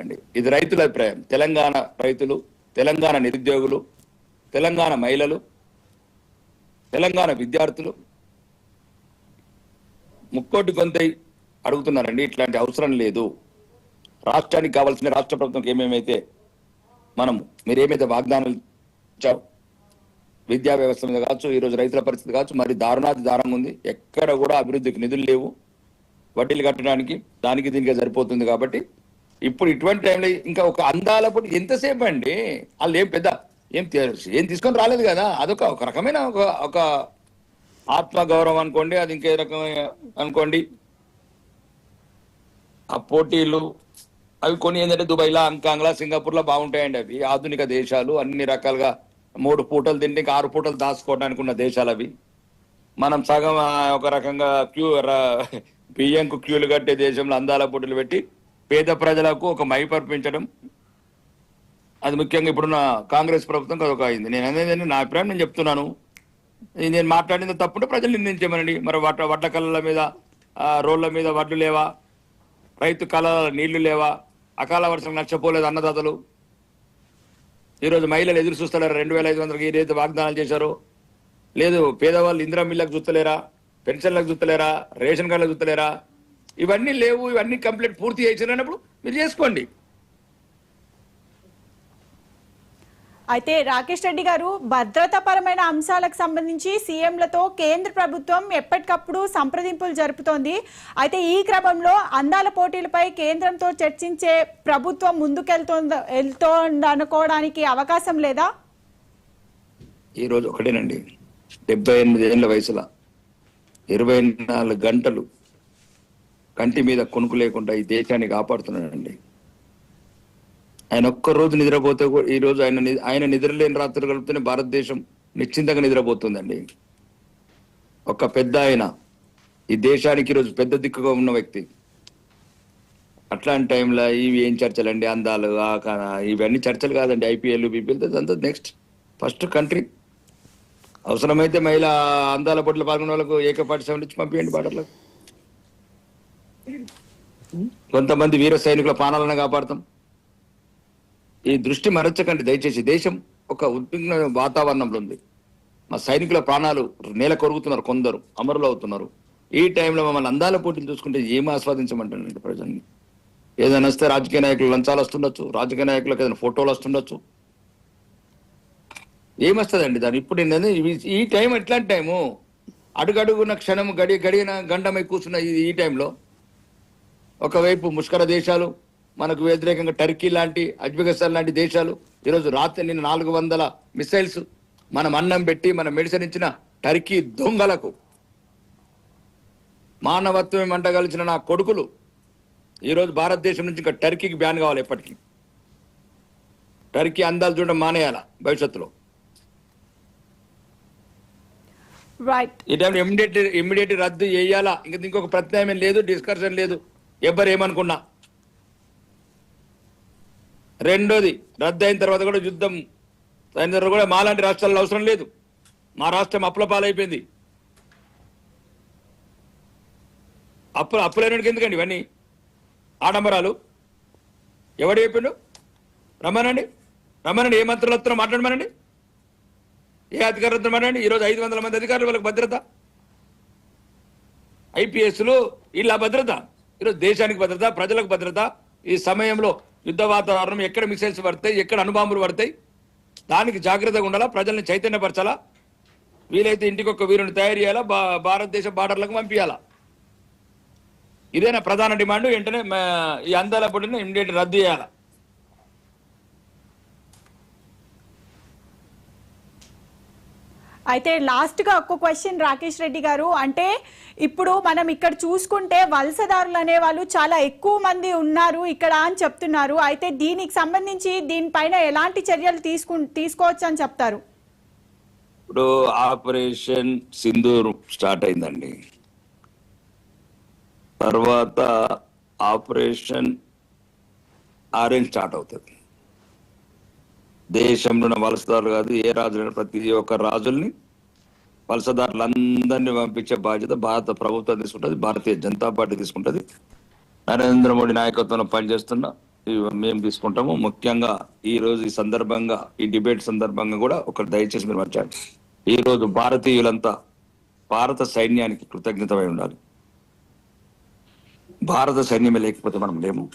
అండి. ఇది రైతుల అభిప్రాయం. తెలంగాణ రైతులు, తెలంగాణ నిరుద్యోగులు, తెలంగాణ మహిళలు, తెలంగాణ విద్యార్థులు ముక్కోటి గొంతై అడుగుతున్నారండి. ఇట్లాంటి అవసరం లేదు. రాష్ట్రానికి కావాల్సిన రాష్ట్ర ప్రభుత్వం ఏమేమైతే మీరేమైతే వాగ్దానాలు ఇచ్చారు, విద్యా వ్యవస్థ మీద కావచ్చు, ఈరోజు రైతుల పరిస్థితి కావచ్చు, మరి దారుణాది దారుణంగా ఉంది. ఎక్కడ కూడా అభివృద్ధికి నిధులు లేవు. వడ్డీలు కట్టడానికి దానికి దీనికి సరిపోతుంది. కాబట్టి ఇప్పుడు ఇటువంటి టైంలో ఇంకా ఒక అందాల పొడి ఎంతసేపు అండి? వాళ్ళు ఏం తీసుకొని రాలేదు కదా. అదొక రకమైన ఒక ఆత్మగౌరవం అనుకోండి, అది ఇంకే రకమైన అనుకోండి. ఆ పోటీలు అవి కొన్ని ఏంటంటే దుబాయ్లా, హాంకాంగ్లా, సింగపూర్లో బాగుంటాయండి. అవి ఆధునిక దేశాలు, అన్ని రకాలుగా 3 పూటలు తింటే ఇంకా 6 పూటలు దాచుకోవడానికి ఉన్న దేశాలు అవి. మనం సగం ఒక రకంగా బియ్యంకు క్యూలు కట్టే దేశంలో అందాల పోటీలు పెట్టి పేద ప్రజలకు ఒక మైపర్పించడం, అది ముఖ్యంగా ఇప్పుడున్న కాంగ్రెస్ ప్రభుత్వం అదొక అయింది. నేను అనేది నా అభిప్రాయం నేను చెప్తున్నాను. నేను మాట్లాడింది తప్పుంటే ప్రజలు నిర్ణయించమనండి. మరి వడ్ల కళ్ళ మీద, రోడ్ల మీద వడ్లు లేవా, రైతు కళల నీళ్లు లేవా, అకాల వర్షం నష్టపోలేదు అన్నదాతలు. ఈరోజు మహిళలు ఎదురు చూస్తలేరా 2500కి ఏదైతే వాగ్దానాలు చేశారో? లేదు, పేదవాళ్ళు ఇందిరా మిల్లకు చూస్తలేరా, పెన్షన్లకు చూస్తలేరా, రేషన్ కార్డులకు చూస్తలేరా? ఇవన్నీ లేవు. ఇవన్నీ కంప్లీట్ పూర్తి చేసినప్పుడు మీరు చేసుకోండి. అయితే రాకేష్ రెడ్డి గారు, భద్రతాపరమైన అంశాలకు సంబంధించి సీఎంలతో కేంద్ర ప్రభుత్వం ఎప్పటికప్పుడు సంప్రదింపులు జరుపుతోంది. అయితే ఈ క్రమంలో అందాల పోటీలపై కేంద్రంతో చర్చించే ప్రభుత్వం వెళ్తోంది అనుకోవడానికి అవకాశం లేదా? ఈరోజు ఒకటేనండి, 78 ఏళ్ల వయసులో 24 గంటలు కంటి మీద కొనుక్కు లేకుండా ఈ దేశాన్ని కాపాడుతున్నాడండి. ఆయన ఒక్కరోజు నిద్రపోతే ఈ రోజు ఆయన నిద్రలేని రాత్రులు గడుపుతూనే భారతదేశం నిశ్చింతగా నిద్రపోతుందండి. ఒక పెద్ద ఆయన, ఈ దేశానికి ఈరోజు పెద్ద దిక్కుగా ఉన్న వ్యక్తి. అట్లాంటి టైంలో ఇవి ఏం చర్చలండి? అందాలు ఇవన్నీ చర్చలు కాదండి. ఐపీఎల్ బీపీఎల్ అంతా నెక్స్ట్ ఫస్ట్ కంట్రీ. అవసరమైతే మహిళా అందాల పోటీలో పాల్గొన్న వాళ్ళకు ఏకపాటి నుంచి పంపించండి బార్డర్లకు. కొంతమంది వీర సైనికుల ప్రాణాలను కాపాడతాం. ఈ దృష్టి మరచకండి దయచేసి. దేశం ఒక ఉద్విగ్న వాతావరణంలో ఉంది. మా సైనికుల ప్రాణాలు నేల కొరుగుతున్నారు, కొందరు అమరులు అవుతున్నారు. ఈ టైంలో మమ్మల్ని అందాల పోటీలు చూసుకుంటే ఏం ఆస్వాదించమంటానండి ప్రజల్ని? ఏదైనా వస్తే రాజకీయ నాయకులు లంచాలు వస్తుండొచ్చు, రాజకీయ నాయకులకు ఏదైనా ఫోటోలు వస్తుండొచ్చు, ఏమొస్తుందండి దాని? ఇప్పుడు ఏంటంటే ఈ టైం ఎట్లాంటి టైము? అడుగడుగున్న క్షణం గడియన గండమై కూర్చున్న ఈ టైంలో ఒకవైపు ముష్కర దేశాలు, మనకు వ్యతిరేకంగా టర్కీ లాంటి, అజ్బెకిస్తాన్ లాంటి దేశాలు ఈరోజు రాత్రి నిన్న 400 మిసైల్స్ మనం అన్నం పెట్టి మనం మెడిసిన్ ఇచ్చిన టర్కీ దొంగలకు, మానవత్వం మంటగలిచిన నా కొడుకులు ఈరోజు భారతదేశం నుంచి ఇంకా టర్కీకి బ్యాన్ కావాలి. ఎప్పటికీ టర్కీ అందాలు చూడడం మానేయాల భవిష్యత్తులో. ఈ టైంలో ఇమ్మీడియట్ రద్దు చేయాలా. ఇంకొక ప్రత్యామ్నాయం లేదు, డిస్కషన్ లేదు. ఎవరు ఏమనుకున్నా. రెండోది, రద్దు అయిన తర్వాత కూడా యుద్ధం అయిన తర్వాత కూడా మాలాంటి రాష్ట్రాల్లో అవసరం లేదు. మా రాష్ట్రం అప్పుల పాలైపోయింది. అప్పులైనకి ఎందుకండి ఇవన్నీ ఆడంబరాలు? ఎవడు చెప్పిండు? రమ్మనండి. ఏ మంత్రులు వస్తారో మాట్లాడమనండి, ఏ అధికారులతో మాట్లాడండి. ఈరోజు 500 మంది అధికారులు, వాళ్ళకి భద్రత, ఐపీఎస్లు, ఇలా భద్రత. ఈరోజు దేశానికి భద్రత, ప్రజలకు భద్రత. ఈ సమయంలో యుద్ధ వాతావరణం, ఎక్కడ మిసైల్స్ పడతాయి, ఎక్కడ అణుబాంబులు పడతాయి, దానికి జాగ్రత్తగా ఉండాలా. ప్రజల్ని చైతన్యపరచాలా. వీలైతే ఇంటికి ఒక వీరుని తయారు చేయాలా, భారతదేశ బార్డర్లకు పంపించాలా. ఇదేనా ప్రధాన డిమాండ్? వెంటనే ఈ అందాల పోటీని ఇమ్మీడియట్ రద్దు చేయాలా. అయితే లాస్ట్ గా ఒక్క క్వశ్చన్ రాకేష్ రెడ్డి గారు, అంటే ఇప్పుడు మనం ఇక్కడ చూసుకుంటే వలసదారులు అనే వాళ్ళు చాలా ఎక్కువ మంది ఉన్నారు ఇక్కడ అని చెప్తున్నారు. అయితే దీనికి సంబంధించి దీనిపైన ఎలాంటి చర్యలు తీసుకోవచ్చు అని చెప్తారు? ఇప్పుడు ఆపరేషన్ సింధూర్ స్టార్ట్ అయిందండి. తర్వాత ఆపరేషన్ ఆరెంజ్ స్టార్ట్ అవుతుంది. దేశంలో ఉన్న వలసదారులు కాదు, ఏ రాజులైనా ప్రతి ఒక్క రాజుల్ని, వలసదారులందరినీ పంపించే బాధ్యత భారత ప్రభుత్వం తీసుకుంటుంది, భారతీయ జనతా పార్టీ తీసుకుంటుంది. నరేంద్ర మోడీ నాయకత్వంలో పనిచేస్తున్న మేము తీసుకుంటాము. ముఖ్యంగా ఈ రోజు ఈ సందర్భంగా ఈ డిబేట్ సందర్భంగా కూడా ఒక దయచేసి మీరు మాట్లాడండి. ఈ రోజు భారతీయులంతా భారత సైన్యానికి కృతజ్ఞతమై ఉండాలి. భారత సైన్యమే లేకపోతే మనం లేము.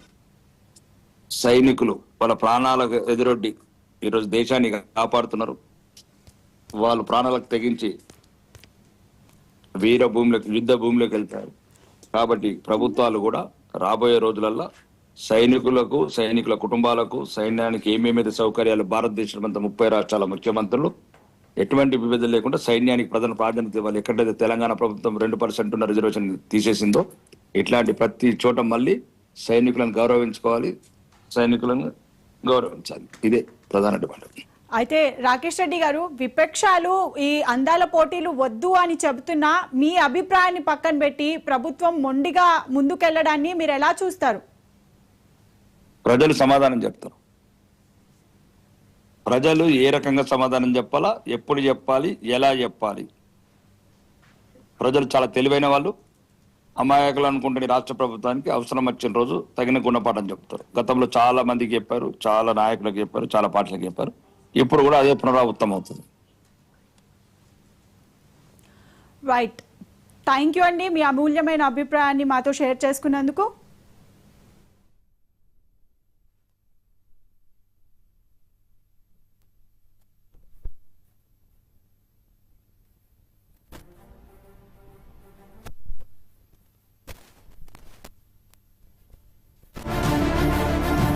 సైనికులు వాళ్ళ ప్రాణాలకు ఎదురొడ్డి ఈరోజు దేశాన్ని కాపాడుతున్నారు. వాళ్ళు ప్రాణాలకు తెగించి వీర భూమిలోకి యుద్ధ భూమిలోకి వెళ్తారు. కాబట్టి ప్రభుత్వాలు కూడా రాబోయే రోజులల్లో సైనికులకు, సైనికుల కుటుంబాలకు, సైన్యానికి ఏమేమైతే సౌకర్యాలు భారతదేశం అంతా 30 రాష్ట్రాల ముఖ్యమంత్రులు ఎటువంటి విభేదం లేకుండా సైన్యానికి ప్రధాన ప్రాధాన్యత ఇవ్వాలి. ఎక్కడైతే తెలంగాణ ప్రభుత్వం 2% ఉన్న రిజర్వేషన్ తీసేసిందో ఇట్లాంటి ప్రతి చోట మళ్ళీ సైనికులను గౌరవించుకోవాలి, సైనికులను గౌరవించాలి. ఇదే ప్రధాన డిమాండ్. అయితే రాకేష్ రెడ్డి గారు, విపక్షాలు ఈ అందాల పోటీలు వద్దు అని చెబుతున్నా మీ అభిప్రాయాన్ని పక్కన పెట్టి ప్రభుత్వం మొండిగా ముందుకెళ్లడాన్ని మీరు ఎలా చూస్తారు? ప్రజలు సమాధానం చెప్తారు. ప్రజలు ఏ రకంగా సమాధానం చెప్పాలా, ఎప్పుడు చెప్పాలి, ఎలా చెప్పాలి. ప్రజలు చాలా తెలివైన వాళ్ళు. అమాయకులు అనుకుంటున్న రాష్ట్ర ప్రభుత్వానికి అవసరం వచ్చిన రోజు తగిన గుణపాఠం చెప్తారు. గతంలో చాలా మందికి చెప్పారు, చాలా నాయకులకు చెప్పారు, చాలా పార్టీలకు చెప్పారు. ఇప్పుడు కూడా అదే పునరావృతం అవుతుంది. రైట్, థ్యాంక్ యూ అండి, మీ అమూల్యమైన అభిప్రాయాన్ని మాతో షేర్ చేసుకున్నందుకు.